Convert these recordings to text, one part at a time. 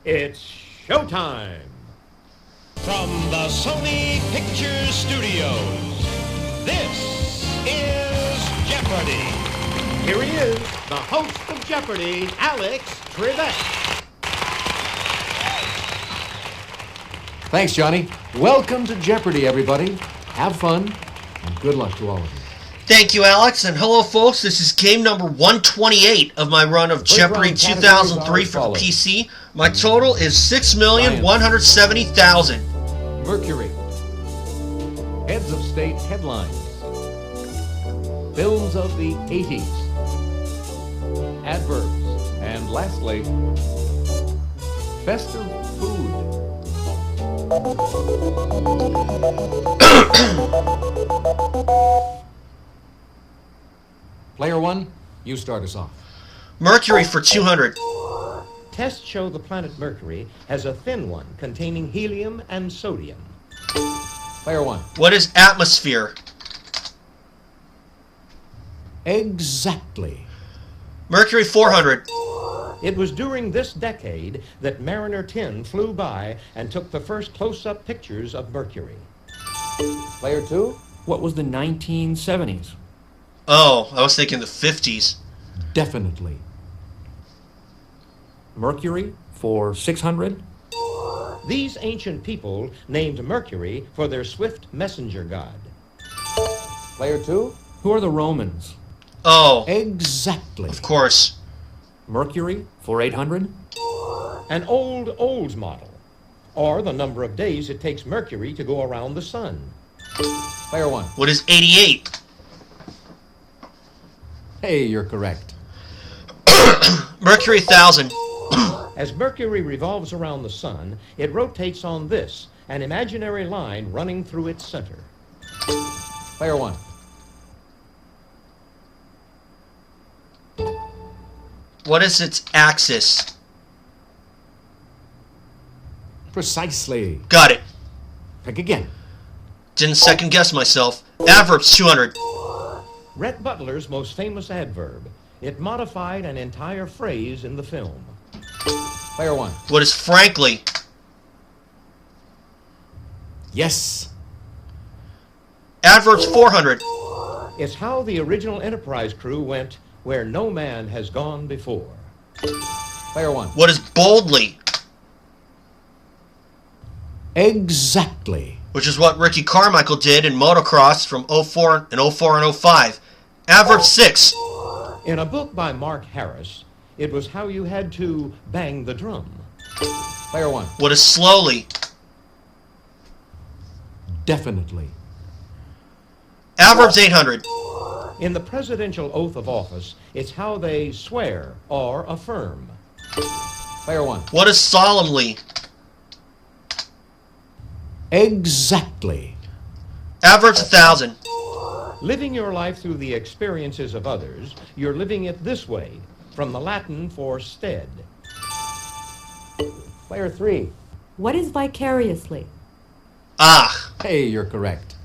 It's showtime! From the Sony Pictures Studios, this is Jeopardy! Here he is, the host of Jeopardy, Alex Trebek. Thanks, Johnny. Welcome to Jeopardy, everybody. Have fun, and good luck to all of you. Thank you, Alex, and hello, folks. This is game number 128 of my run of Jeopardy 2003 for the PC. My total is 6,170,000. Mercury. Heads of state headlines. Films of the 80s. Adverbs. And lastly, festive food. Player one, you start us off. Mercury for 200. Tests show the planet Mercury has a thin one containing helium and sodium. Player one. What is atmosphere? Exactly. Mercury 400. It was during this decade that Mariner 10 flew by and took the first close-up pictures of Mercury. Player two. What was the 1970s? Oh, I was thinking the 50s. Definitely. Mercury for 600? These ancient people named Mercury for their swift messenger god. Player two. Who are the Romans? Oh, Exactly. of course. Mercury for 800? An old model, or the number of days it takes Mercury to go around the sun. Player one. What is 88? Hey, you're correct. Mercury 1000. As Mercury revolves around the sun, it rotates on this, an imaginary line running through its center. Player one. What is its axis? Precisely. Got it. Pick again. Didn't second guess myself. Adverbs 200. Rhett Butler's most famous adverb. It modified an entire phrase in the film. Player one. What is frankly? Yes. Adverbs 400. It's how the original Enterprise crew went where no man has gone before. Player one. What is boldly? Exactly. Which is what Ricky Carmichael did in motocross from 04 and 05. Adverb 6. In a book by Mark Harris, it was how you had to bang the drum. Player one. What is slowly? Definitely. Adverbs 800. In the presidential oath of office, it's how they swear or affirm. Player one. What is solemnly? Exactly. Adverbs 1000. Living your life through the experiences of others, you're living it this way, from the Latin for stead. Player three. What is vicariously? Ah. Hey, you're correct.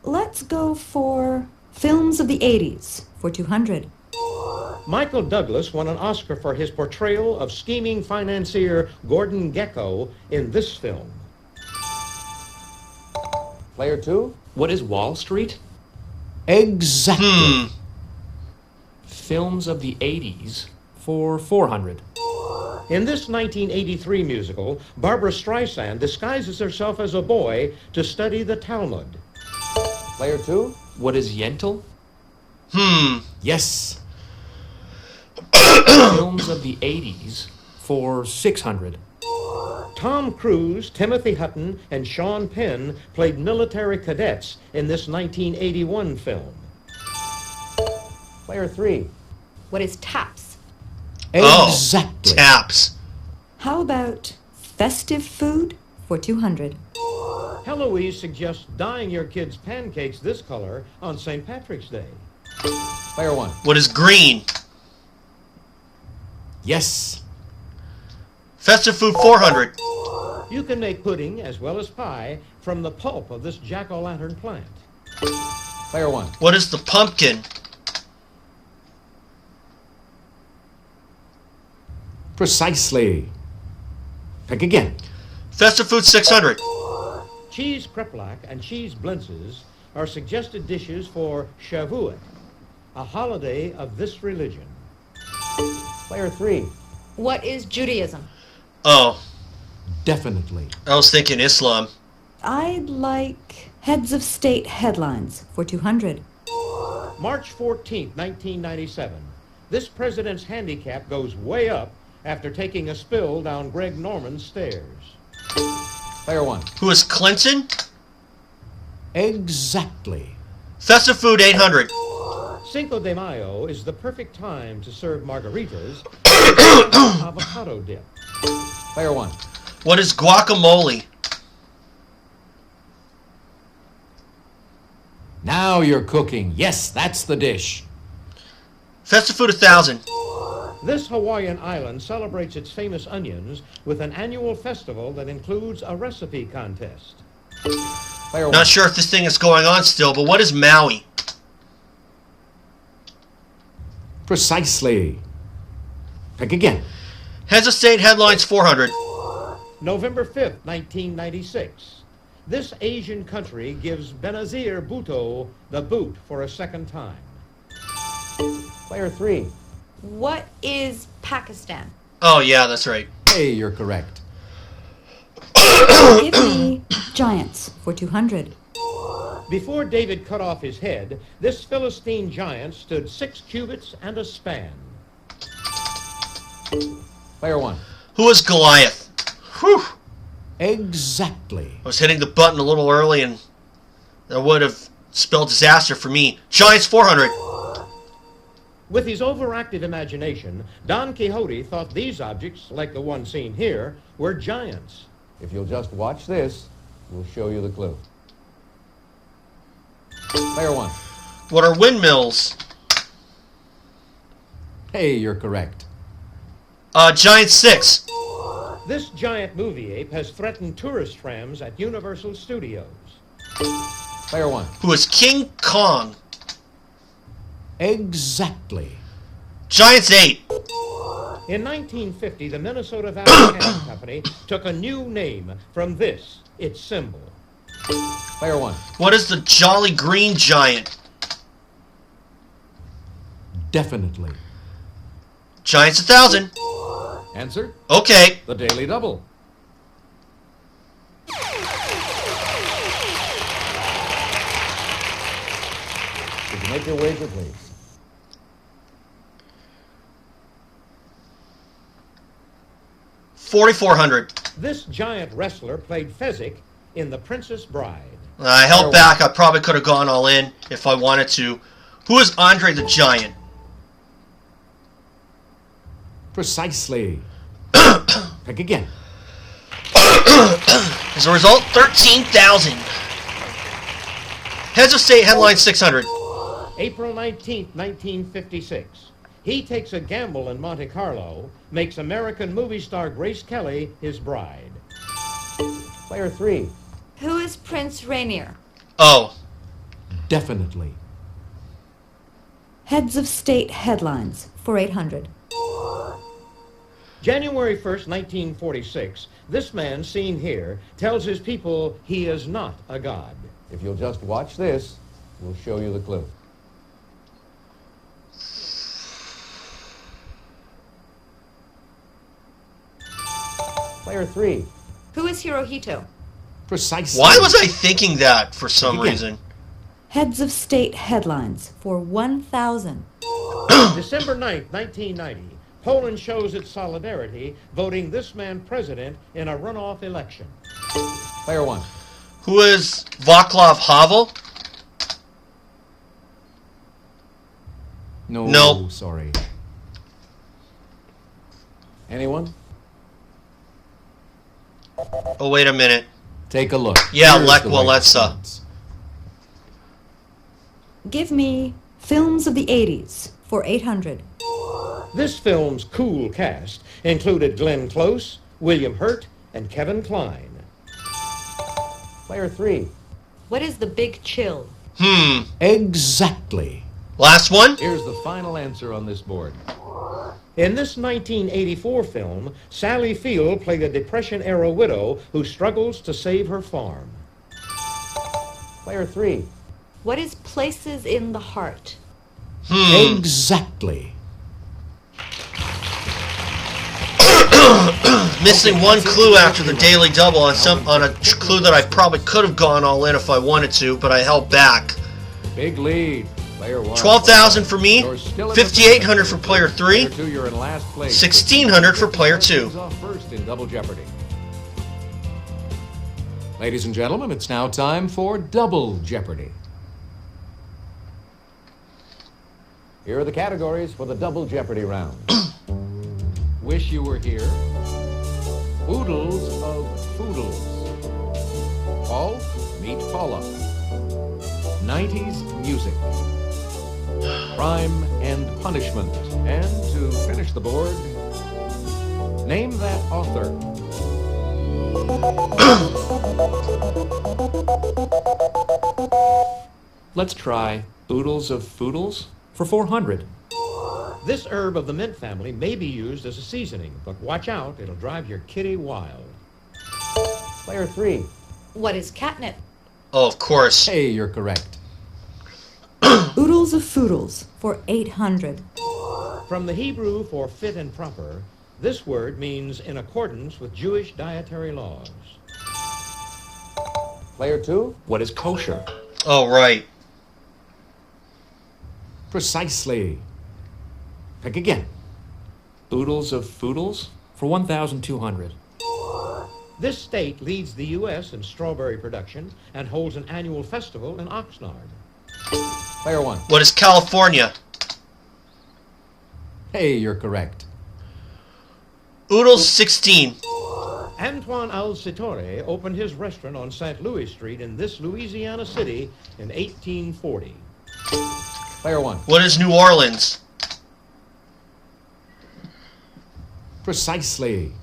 Let's go for films of the 80s for 200. Michael Douglas won an Oscar for his portrayal of scheming financier Gordon Gekko in this film. Player two. What is Wall Street? Exactly. Films of the 80s for 400. In this 1983 musical, Barbara Streisand disguises herself as a boy to study the Talmud. Player two. What is Yentl? Yes. Films of the 80s for 600. Tom Cruise, Timothy Hutton, and Sean Penn played military cadets in this 1981 film. Player three. What is taps? Exactly. Oh, taps. How about festive food for 200? Heloise suggests dyeing your kids' pancakes this color on St. Patrick's Day. Player one. What is green? Yes. Festive food 400. You can make pudding as well as pie from the pulp of this jack-o'-lantern plant. Player one. What is the pumpkin? Precisely. Pick again. Festive food 600. Cheese kreplach and cheese blintzes are suggested dishes for Shavuot, a holiday of this religion. Player 3. What is Judaism? Oh, Definitely. I was thinking Islam. I'd like heads of state headlines for 200. March 14th, 1997. This president's handicap goes way up after taking a spill down Greg Norman's stairs. Player 1. Who is Clinton? Exactly. Festive food 800. Cinco de Mayo is the perfect time to serve margaritas with avocado dip. Player 1. What is guacamole? Now you're cooking. Yes, that's the dish. Festive food 1000. This Hawaiian island celebrates its famous onions with an annual festival that includes a recipe contest. Player 1. Not sure if this thing is going on still, but what is Maui? Precisely. Pick again. Heads of state headlines 400. November 5th, 1996. This Asian country gives Benazir Bhutto the boot for a second time. Player 3. What is Pakistan? Oh, yeah, that's right. Hey, you're correct. Give me giants for 200. Before David cut off his head, this Philistine giant stood 6 cubits and a span. Player 1. Who is Goliath? Whew. Exactly. I was hitting the button a little early, and that would have spelled disaster for me. Giants 400. With his overactive imagination, Don Quixote thought these objects, like the one seen here, were giants. If you'll just watch this, we'll show you the clue. Player 1. What are windmills? Hey, you're correct. Giants 6. This giant movie ape has threatened tourist trams at Universal Studios. Player 1. Who is King Kong? Exactly. Giants 8. In 1950, the Minnesota Valley Canning Company took a new name from this, its symbol. Player 1. What is the Jolly Green Giant? Definitely. Giants 1000. Answer? Okay. The Daily Double. Could you make your wager, please? $4,400. This giant wrestler played Fezzik in The Princess Bride. I held back. I probably could have gone all in if I wanted to. Who is Andre the Giant? Precisely. Pick again. As a result, 13,000. Heads of state headline 600. April 19th, 1956. He takes a gamble in Monte Carlo, makes American movie star Grace Kelly his bride. Player 3. Who is Prince Rainier? Oh, Definitely. Heads of state headlines for 800. January 1st, 1946, this man seen here tells his people he is not a god. If you'll just watch this, we'll show you the clue. Player 3. Who is Hirohito? Precisely. why was I thinking that for some Again. reason? Heads of state headlines for 1,000. December 9th, 1990, Poland shows its solidarity, voting this man president in a runoff election. Player 1. Who is Václav Havel? No. No. Sorry. Anyone? Oh, wait a minute. Take a look. Yeah, Here's Lech the right Walesa. response. Give me films of the 80s for 800. This film's cool cast included Glenn Close, William Hurt, and Kevin Kline. Player 3. What is the Big Chill? Exactly. Last one? Here's the final answer on this board. In this 1984 film, Sally Field played a Depression-era widow who struggles to save her farm. Player 3. What is places in the heart? Exactly. Missing one clue after the daily double on a clue that I probably could have gone all in if I wanted to, but I held back. Big lead. Player 1. 12,000 for me, 5,800 for player 3, Player 2, you're in last place. 1,600 for player 2. Who's off first in Double Jeopardy. Ladies and gentlemen, it's now time for Double Jeopardy. Here are the categories for the Double Jeopardy round. Wish You Were Here. Oodles of Foodles. Paul, Meet Paula. 90s music. Crime and punishment. And to finish the board, name that author. Let's try oodles of foodles for 400. This herb of the mint family may be used as a seasoning, but watch out, it'll drive your kitty wild. Player 3. What is catnip? Oh, of course. Hey, you're correct. Oodles of Foodles for 800. From the Hebrew for fit and proper, this word means in accordance with Jewish dietary laws. Player 2. What is kosher? Oh, right. Precisely. Pick again. Oodles of foodles for 1,200. This state leads the U.S. in strawberry production and holds an annual festival in Oxnard. Player 1. What is California? Hey, you're correct. Oodles 16. Antoine Al-Sitore opened his restaurant on St. Louis Street in this Louisiana city in 1840. Player 1. What is New Orleans? Precisely.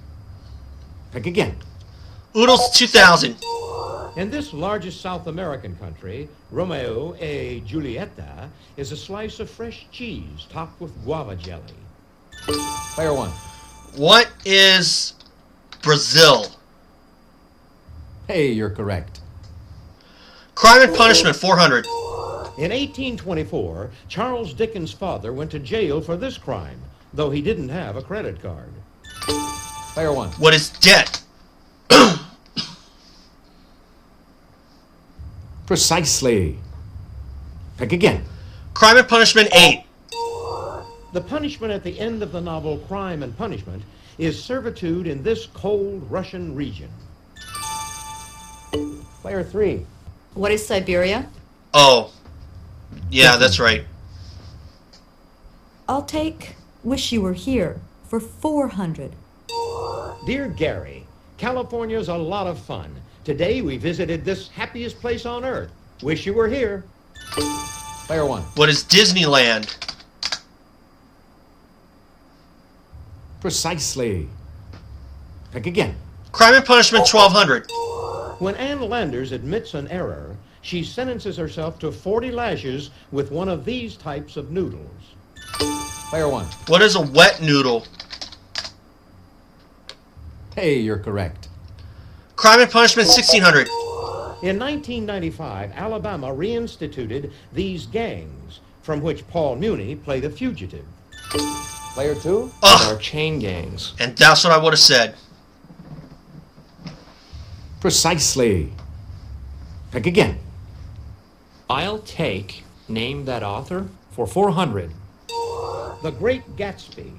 Pick again. Oodles 2000. In this largest South American country, Romeo e Julieta is a slice of fresh cheese topped with guava jelly. Player 1. What is Brazil? Hey, you're correct. Crime and punishment 400. In 1824, Charles Dickens' father went to jail for this crime, though he didn't have a credit card. Player 1. What is debt? Precisely. Pick again. Crime and punishment 8. The punishment at the end of the novel Crime and Punishment is servitude in this cold Russian region. Player 3. What is Siberia? Oh. Yeah, that's right. I'll take Wish You Were Here for 400. Dear Gary, California's a lot of fun. Today we visited this happiest place on earth. Wish you were here. Player 1. What is Disneyland? Precisely. Pick again. Crime and punishment 1200. When Ann Landers admits an error, she sentences herself to 40 lashes with one of these types of noodles. Player 1. What is a wet noodle? Hey, you're correct. Crime and punishment 1600. In 1995, Alabama reinstituted these gangs, from which Paul Muni played a fugitive. Player 2. Ugh. Are chain gangs. And that's what I would have said. Precisely. Pick again. I'll take name that author for 400. The Great Gatsby.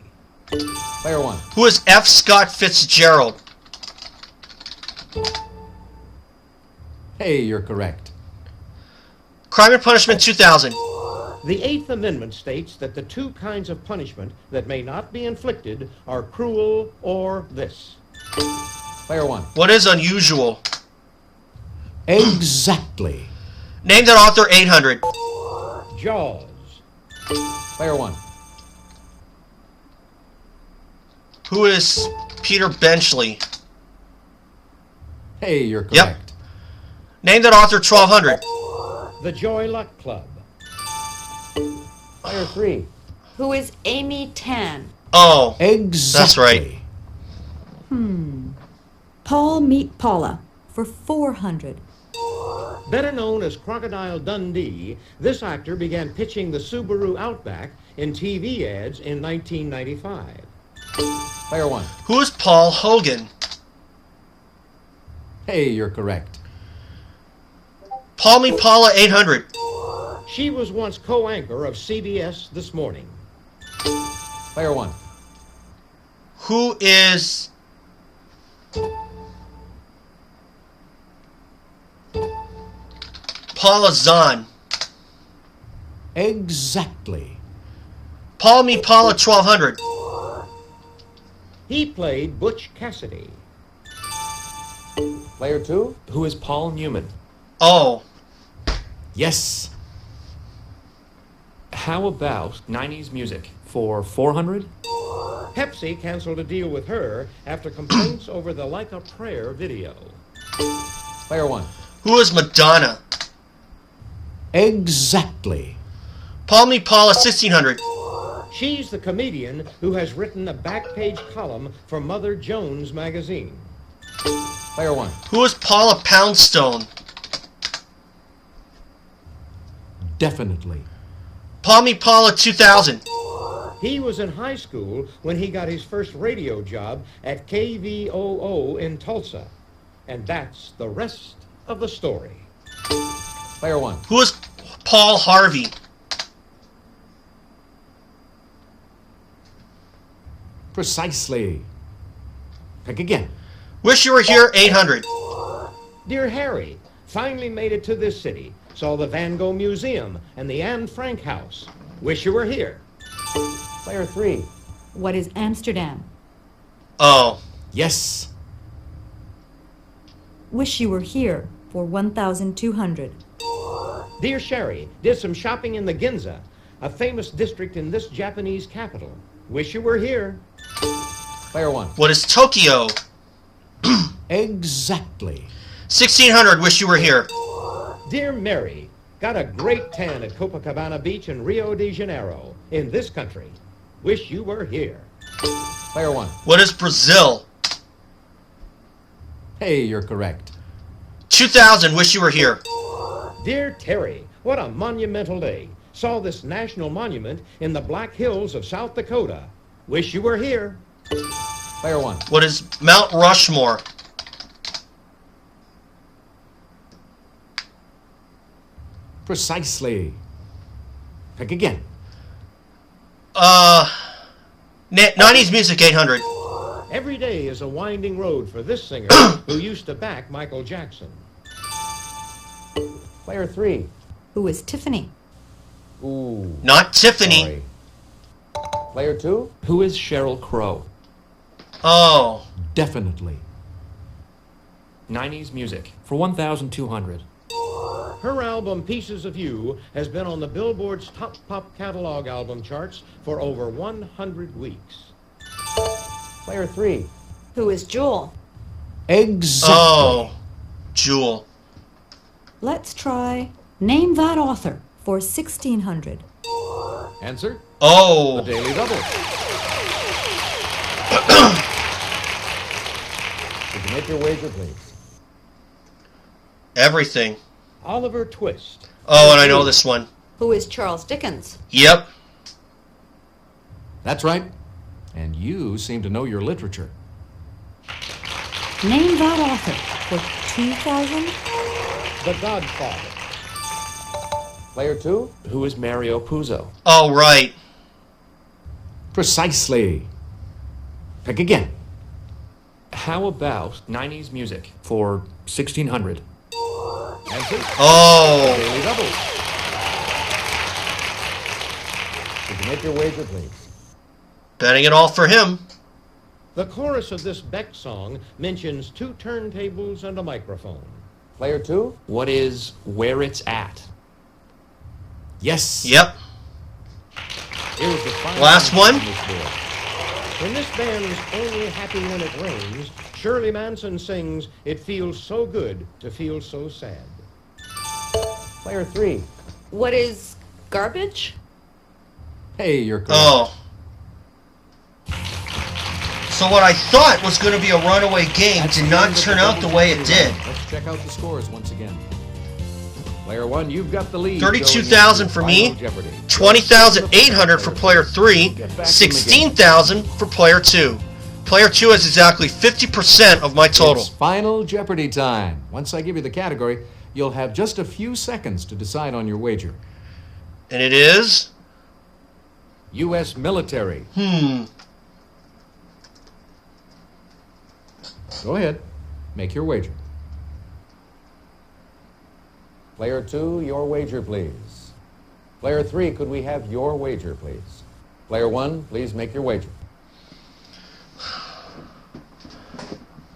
Player 1. Who is F. Scott Fitzgerald? Hey, you're correct. Crime and punishment 2000. The Eighth Amendment states that the two kinds of punishment that may not be inflicted are cruel or this. Player 1. What is unusual? Exactly. Name that author 800. Jaws. Player 1. Who is Peter Benchley? Hey, you're correct. Yep. Name that author 1200. The Joy Luck Club. Player 3. Who is Amy Tan? Oh, Exactly. that's right. Paul Meet Paula for 400. Better known as Crocodile Dundee, this actor began pitching the Subaru Outback in TV ads in 1995. Player one. Who is Paul Hogan? Hey, you're correct. Paul Me Paula 800. She was once co-anchor of CBS This Morning. Player one. Who is Paula Zahn? Exactly. Paul Me Paula 1200. He played Butch Cassidy. Player two. Who is Paul Newman? Oh, Yes. How about 90s music for 400? Pepsi canceled a deal with her after complaints over the Like a Prayer video. Player one. who is Madonna? Exactly. Paul Me Paula 1600. She's the comedian who has written a back-page column for Mother Jones magazine. Player one. Who is Paula Poundstone? Definitely. Paul Me Paula 2000. He was in high school when he got his first radio job at KVOO in Tulsa. And that's the rest of the story. Player one. Who is Paul Harvey? Precisely. Pick again. Wish You Were Here 800. Dear Harry, finally made it to this city. Saw the Van Gogh Museum and the Anne Frank House. Wish you were here. Player three. What is Amsterdam? Oh, Yes. Wish you were here for 1,200. Dear Sherry, did some shopping in the Ginza, a famous district in this Japanese capital. Wish you were here. Player one. what is Tokyo? Exactly. 1600. Wish You Were Here. Dear Mary, got a great tan at Copacabana Beach in Rio de Janeiro, in this country. Wish you were here. Player one. What is Brazil? Hey, you're correct. 2000. Wish You Were Here. Dear Terry, what a monumental day. Saw this national monument in the Black Hills of South Dakota. Wish you were here. Player one. What is Mount Rushmore? Precisely. Pick again. 90s Music 800. Every day is a winding road for this singer who used to back Michael Jackson. Player three. Who is Tiffany? Ooh. Not Tiffany. Sorry. Player two. Who is Sheryl Crow? Oh, Definitely. 90s music for 1,200. Her album Pieces of You has been on the Billboard's top pop catalog album charts for over 100 weeks. Player three. Who is Jewel? Exactly. oh, Jewel. Let's try Name That Author for 1,600. Answer. The Oh, Daily Double. Would you make your wager, please? everything. Oliver Twist. Oh, and I know this one. Who is Charles Dickens? Yep. That's right. And you seem to know your literature. Name That Author for 2,000. The Godfather. Player two. Who is Mario Puzo? Oh, right. Precisely. Pick again. How about 90s music for 1,600? Answer. Oh, Daily Double. Would you make your wager, please? betting it all for him. The chorus of this Beck song mentions 2 turntables and a microphone. Player two. What is Where It's At? Yes. Yep. Here's the final Last answer one. on this board. In this band's Only Happy When It Rains, Shirley Manson sings, "It feels so good to feel so sad." Player three. What is garbage? Hey, you're correct. Oh, So what I thought was going to be a runaway game did not turn out the way it did. Let's check out the scores once again. Player 1, you've got the lead. 32,000 for me, 20,800 for player 3, 16,000 for player 2. Player 2 has exactly 50% of my total. It's Final Jeopardy time. Once I give you the category, you'll have just a few seconds to decide on your wager. And it is? U.S. military. Go ahead. Make your wager. Player 2, your wager, please. Player 3, could we have your wager, please? Player 1, please make your wager.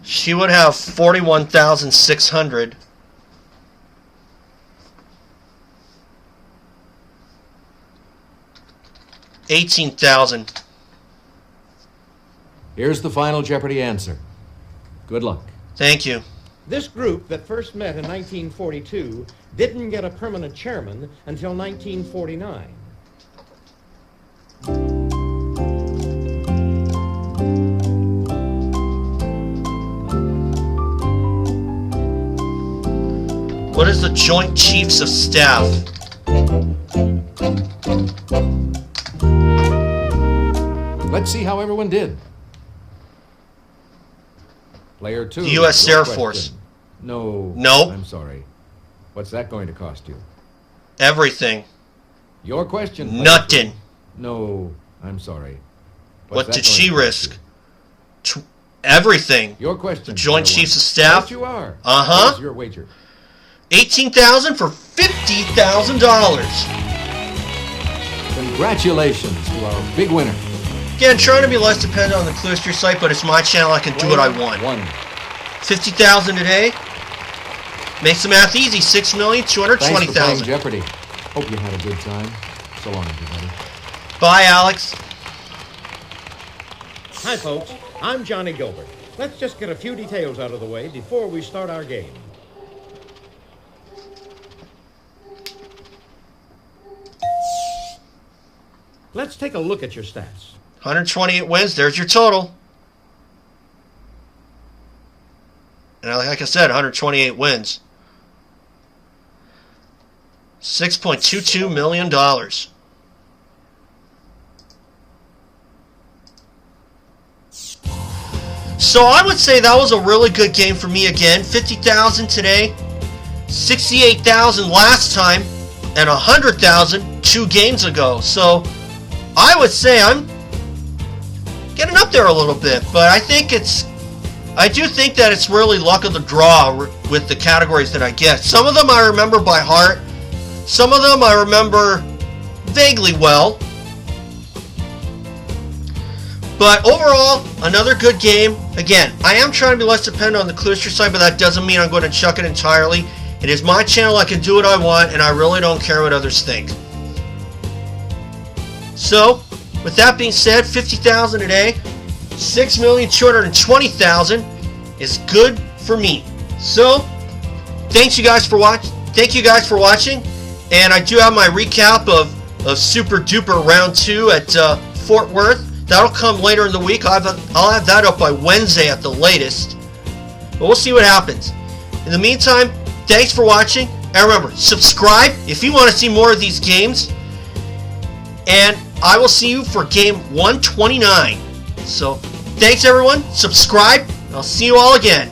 She would have 41,600. $18,000. Here's the Final Jeopardy answer. Good luck. Thank you. This group that first met in 1942 didn't get a permanent chairman until 1949. What is the Joint Chiefs of Staff? Let's see how everyone did. Player 2. The U.S. your Air question. Force. No. Nope. I'm sorry. What's that going to cost you? Everything. Your question. Player Nothing. 2. No. I'm sorry. What What's did that she going to cost risk? you? Everything. Your question. The Joint Player Chiefs 1. of Staff? Yes, you are. Uh-huh. Here's your wager. 18,000 for $50,000. Congratulations to our big winner. Again, trying to be less dependent on the Clearstream site, but it's my channel. I can do what I want. 50,000 today. Makes the math easy. Thanks for playing 6,220,000. Jeopardy. Hope you had a good time. So long, everybody. Bye, Alex. Hi, folks. I'm Johnny Gilbert. Let's just get a few details out of the way before we start our game. Let's take a look at your stats. 128 wins. There's your total. And like I said, 128 wins. $6.22 million. So I would say that was a really good game for me again. 50,000 today, 68,000 last time, and 100,000 2 games ago. So I would say I'm getting up there a little bit, but I do think that it's really luck of the draw with the categories that I get. Some of them I remember by heart. Some of them I remember vaguely well. But overall, another good game. Again, I am trying to be less dependent on the Clearstream site, but that doesn't mean I'm going to chuck it entirely. It is my channel. I can do what I want, and I really don't care what others think. So, with that being said, 50,000 today, 6,220,000 is good for me. So, thank you guys for watching. And I do have my recap of Super Duper Round 2 at Fort Worth. That'll come later in the week. I'll have that up by Wednesday at the latest. But we'll see what happens. In the meantime, thanks for watching. And remember, subscribe if you want to see more of these games. And I will see you for game 129. So, thanks everyone. Subscribe. I'll see you all again.